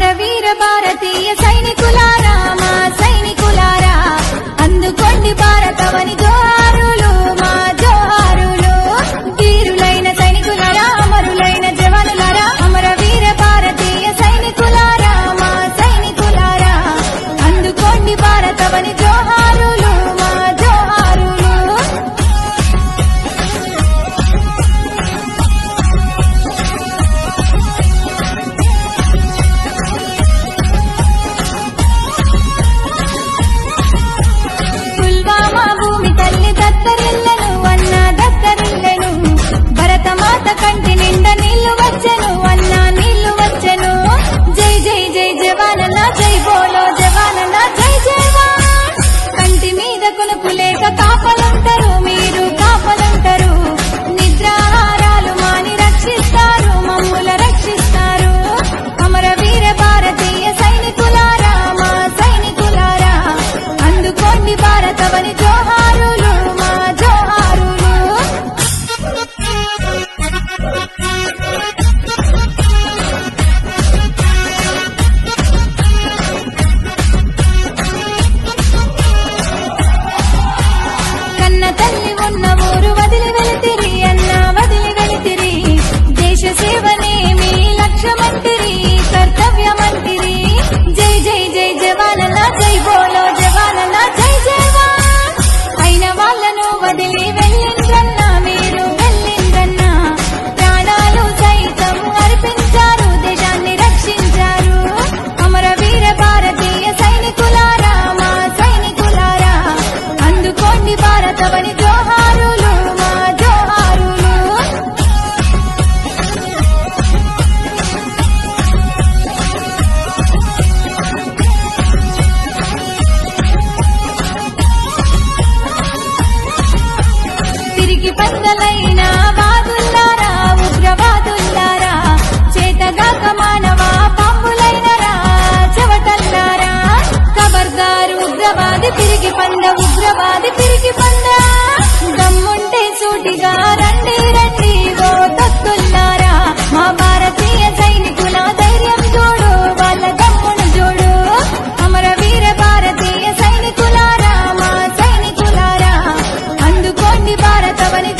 అమరవీర భారతీయ సైనికులారా మా సైనికులారా అందుకోండి భారతవని జోహారులు మా జోహారులు వీరులైన సైనికులారా అమరులైన జవానులారా అమరవీర భారతీయ సైనికులారా మా సైనికులారా అందుకోండి భారతవని జోహారులు మా జోహారులు పుల్వామా భూమి తల్లి దత్తరిల్లెను అన్న దత్తరిల్లెను భరతమాత కంటి నిండా నీళ్లు వచ్చెను అన్న నీళ్లు వచ్చెను జై జై జై జవానన్నా జై బోలో జవానన్నా జై జవాన్ కంటి మీద కొనుకు లేక కాపలుంటారు మీరు కాపలుంటారు నిద్రాహారాలు మాని రక్షిస్తారు మమ్ముల రక్షిస్తారు అమరవీర భారతీయ సైనికులారా మా సైనికులారా అందుకోండి భారతవని జోహారులు మా జోహారులు కన్న తల్లి ఉన్న ఊరు వదిలి వెళితిరి అన్న వదిలి వెళితిరి దేశ సేవనే మీ లక్ష్యమంటిరి కర్తవ్యమంటిరి జై జై జై జవానన్నా జై బోలో జవానన్నా జై జవాన్ అయిన వాళ్ళను వదిలి వెళ్ళిండ్రన్నా మీరు వెళ్ళిండ్రన్నా ప్రాణాలు సైతం అర్పించారు దేశాన్ని రక్షించారు అమరవీర భారతీయ సైనికులారా మా సైనికులారా అందుకోండి భారతవని జోహారులు మా జోహారులు తిరిగి పందలైన వాదుల్లారా ఉగ్రవాదుల్లారా చేతగాక మానవ పాంబులైనరా చెవటల్లారా ఖబర్దారు ఉగ్రవాది తిరిగి పంద ఉగ్రవాది తిరిగి పంద దమ్ముంటే సూటిగా రండి రండి ఓ తత్తుల్లారా మా భారతీయ సైనికుల ధైర్యం చూడు వాళ్ళ దమ్మును చూడు అమరవీర భారతీయ సైనికులారా మా సైనికులారా అందుకోండి భారతవని